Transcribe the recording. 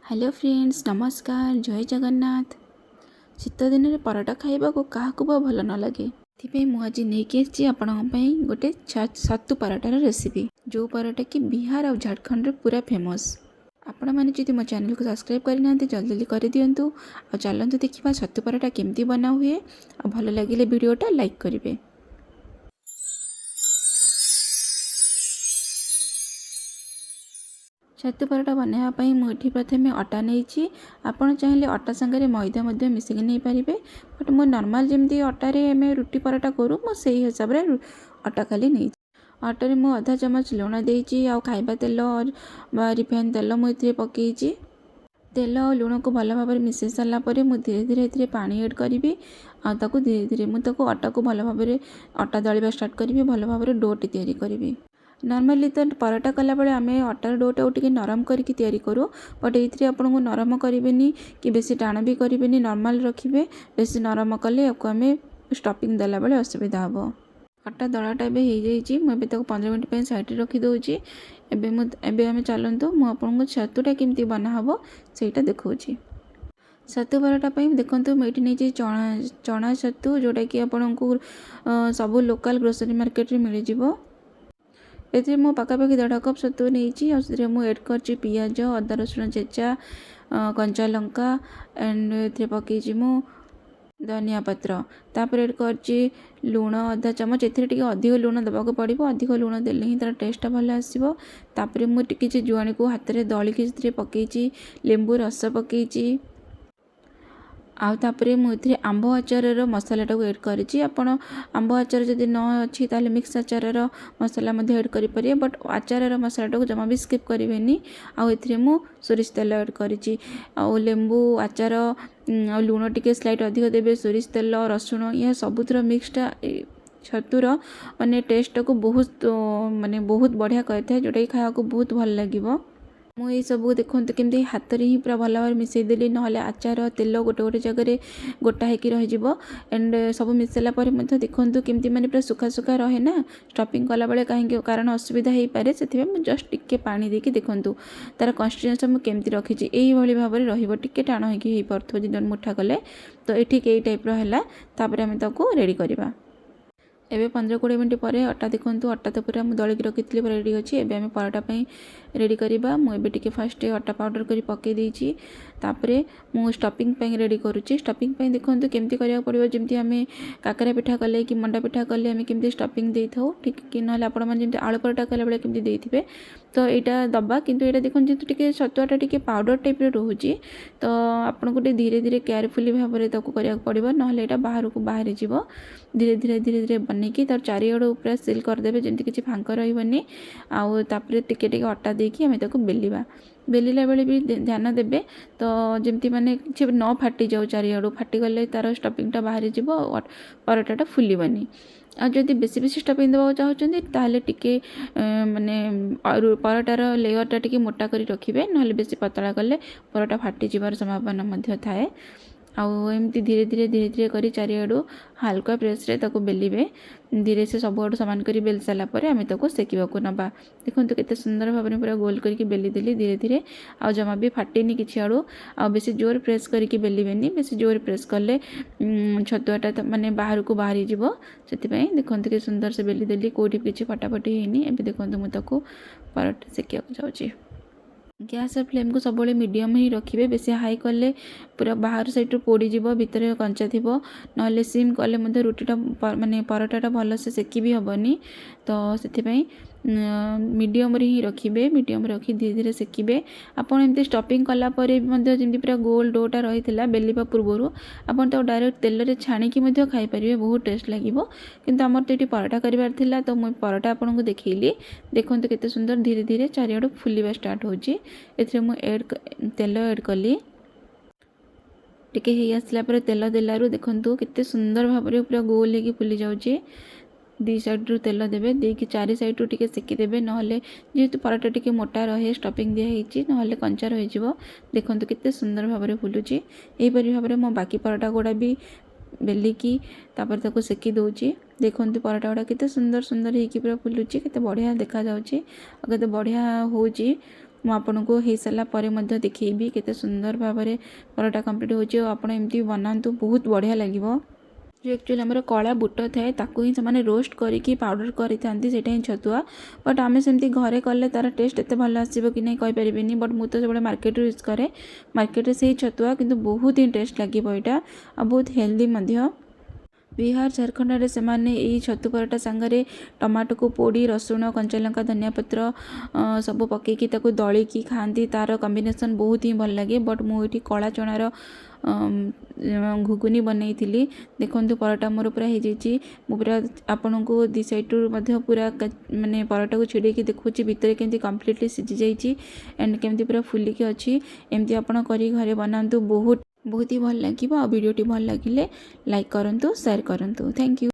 Hello friends, नमस्कार। जय जगन्नाथ। शीत दिन में पराठा खाइबा को काहाकू बा भल न लगे। थिपे मु आज नेकी आछि आपन पई गोटे सत्तू पराठार रेसिपी, जो पराठा कि बिहार और झारखंड रे पूरा फेमस। आपण माने जदि मो चैनल को सब्सक्राइब करि नांती जल्दी जल्दी कर दियंतु और चलंतु देखिबा सत्तू पराठा केमती बना हुए और भल लागिले वीडियोटा लाइक करिवे। छतु पराठा बनावाई मुझे प्रथम अटा नहीं। आपड़ चाहिए अटा सांगे मैदा मिसिक नहीं पारे, बट मो नॉर्मल जमी अटार आम रुटी पराठा करूँ मुझे हिसाब से अटा खाली नहीं। अटारे मु आधा चमच लुण देती आ खाइबा तेल और रिफाइन तेल मुझे पकई। तेल और लुण को भल भाव मिसई सारापर मुझे धीरे धीरे ये पानी एड करी। आताको धीरे धीरे मुझे अटा को भल भाव अटा दलिया स्टार्ट करी, भल भाव डोटी तैयारी करी। नॉर्मली तो पराठा कला बेले आम अटार डोटा टी नरम करके तैयारी करूँ, बट ये आपको नरम करें कि बेसी टाण भी करें, नॉर्मल रखिए। बेसी नरम कले आपको आम स्टफिंग देला बेले असुविधा हम। अटा दलाटा मुझे 15 मिनट साइड रखीदे। एवं चलतु मुझे छतुटा केमती बनाहब से देखा। छतु पराठा देखो मुझे नहीं चना छतु, जोटा कि आपन को सब लोकल ग्रोसरी मार्केट मिल जाव। ये मो पाखापाखि 1.5 कप छतु नहीं। मुझे एड कर पियाज, अदा रसुण छेचा, कंचा लंका एंड ये पकई मु धनिया पत्र। तापर एड कर लुण आधा चमच। एथिरे टिके अधिक लुण देवाक पड़ो, अधिक लुण देले ही तार टेस्ट भल आसो। तापर मुझे जुआणी को हाथ में दलिकी पकई, लेंबू रस पकई। आउे मुझे आंब आचार मसलाटा को एड करी। आपण आंब आचार जदि न अच्छी ताले मिक्स आचार मसला एड करें, बट आचार मसलाटा को जमा भी स्किप करें। आउ मु सोरिष तेल एड करी, लेंबू आचार लुण टिके स्लाइट अधिक देवे, सोरिष तेल रसुण यह सबुथर मिक्सटा छतुर माने टेस्ट को बहुत माने बहुत बढ़िया करता है, जोटा कि खाया को बहुत भल लगे। मुझे सब देखो केमती हाथ में ही पूरा भल भाव मिसईदेली, ना आचार तेल गोटे गोटे जगह गोटा होकर रही। एंड सब मिसाला देखो केमती माने पूरा सुखा सुखा रहे ना स्टफिंग कला बेले, कहीं कारण असुविधा हो पाए से जस्ट टिके पानी देकी देखूँ तार कंसिस्टेंसी मुझे केमती रखी। यही भाव में रे टाण हो पार्थ जब मुठा कले तो ये ठीक यही टाइप रहा। आम ताको रेडी करवा। एबे 15-20 मिनट पर अटा देखूँ, अटा तो पूरा मुझे दलिकी रखी पूरा रेडी अच्छी। एबे आम पराठा रेडी करवा। मुझे फास्ट अटा पाउडर कर पकई देती। तापरे मु स्टफिंग रेडी करुच्ची। स्टफिंग देखूँ केमती करा पड़ो, जमी आम काकरा पिठा कले कि मंडा पिठा कले आम केमती स्टफिंग दे था ठीक कि ना आपने आलू पराठा कला बेले केमती देते तो यहाँ दबा। किंतु यहाँ देखो जेहतु टे छतुआटा टे पाउडर टाइप रोचे, तो आपको धीरे धीरे केयरफुली भाव में करा पड़ो, ना यहाँ बाहर को बाहरी जीव। धीरे धीरे धीरे धीरे बनईकि तार चारिआड़ पूरा सिल करदे जमी किसी फांक रही। आउे टिके अटा देकी आम ताको बेलिबा। बेलिला बेले भी ध्यान देबे तो जमती माने कि न फाटी जाऊ, चारिआड़ फाटीगले तार स्टफिंगटा बाहरी जीव, पराठाटा फुलबनी। आदि बेसी बेसी स्टफिंग देवा चाहते ताहले टिके माने पराठार लेयरटा टिके मोटा करी रखिबे, ना बेसी पतला कले पराठा फाटी जीवार संभावना मध्य थाए। एमती धीरे धीरे धीरे धीरे करी चारिआड़ हल्का प्रेस रे ताको बेलिबे। धीरे से सब आड़ सामान करी बेल सारापर आम ताको सेकिबाकू नबा। देखो केते सुंदर भाव में पूरा गोल करके बेली देली धीरे धीरे। आ जमा भी फाटेनी किसी आड़ू। आ बेसी जोर प्रेस करके बेलिबेनी, बेसी जोर प्रेस कले छतुआटा माने बाहर को बाहरी जीव। से देखो के सुंदर से बेली देली, कोठी किसी फटाफटी होनी। एबे देखो मुझे पराठा सेकिया जाऊँगी। गैस फ्लेम को सब मीडियम ही रखिए, बेसी हाई कले पूरा बाहर साइड पोड़ीज, भितर कंचा थी ना सिम कले रुटीटा माने पराठाटा भल से सेकी भी हेनी। तो से मीडियम ही रखिए, मीडियम रखी धीरे धीरे सेकिबे। आपन एमती स्टफिंग कलापर जमी पूरा गोल डोटा रही है बेलिबा पूर्वर आपन तो डायरेक्ट तेल रे छाणिकी खाई पारे, बहुत टेस्ट लगे। किंतु आमर तो ये पराठा करार थिला, तो मुझे पराठा आपन को देखली। देखो केते सुंदर धीरे धीरे चारिआड़ फुलवा स्टार्ट होची। तेल एड कली टिके ही आसला पर तेल देलारू देखो केते सुंदर भाव में पूरा गोल होगी फुली जाऊँगी। दी साइड रू तेल देवे, देकी चारि साइड रू टिके सेकी देवे, नहले जेहेतु पराठा टिके मोटा रहे स्टफिंग दिया होईची, नहले कंचा रही जीवो। देखो केते सुंदर भाव में फुलुची। यही भाव में मो बाकी पराठा गुड़ा भी बेलिकी तापर ताको सेकी दौची। देखो पराठा गुड़ा केते सुंदर सुंदर होगी पूरा फुलुची, केते बढ़िया देखा जाउची, केते बढ़िया होची। ମୁଁ ଆପଣଙ୍କୁ ହେଇସାରିଲା ପରେ ମଧ୍ୟ ଦେଖେଇବି କେତେ ସୁନ୍ଦର ଭାବରେ ପରଟା କମ୍ପ୍ଲିଟ୍ ହେଉଛି। ଆଉ ଆପଣ ଏମିତି ବନାନ୍ତୁ, ବହୁତ ବଢ଼ିଆ ଲାଗିବ। जो एक्चुअली आमर कला बुट थाए ताकू ही से रोस्ट करके पाउडर करते सेटा ही छतुआ। बट आम सेमती घरे कले तार टेस्ट एत भल आसो कि नहीं कहीपरि। बट मुझे सब मार्केट यूज कै मार्केट से ही छतुआ किंतु बहुत ही टेस्ट लगे यहाँ आ बहुत हेल्दी। बिहार झारखंड से माने यही छतु पराठा सांगरे टमाटो को पोड़ी रसुण कंचा लंका धनिया पत्र सब पकईकी दलिकी खाती तार कॉम्बिनेशन बहुत ही भल लगे। बट मुझे कला चणार घुगुनी बनई थी। देखो पराठा मोर पूरा हो जाइए। पूरा आपण को दी साइड पूरा माने पराठा को छिड़े देखुची भितर केमती कम्प्लीटली सिझी जाइए एंड केमती पूरा फुलिकी अच्छी। एमती आपण करी घरे बनातु बहुत ही भल लगे। वीडियोटी भल लगे लाइक करूँ, शेयर करूँ। Thank you.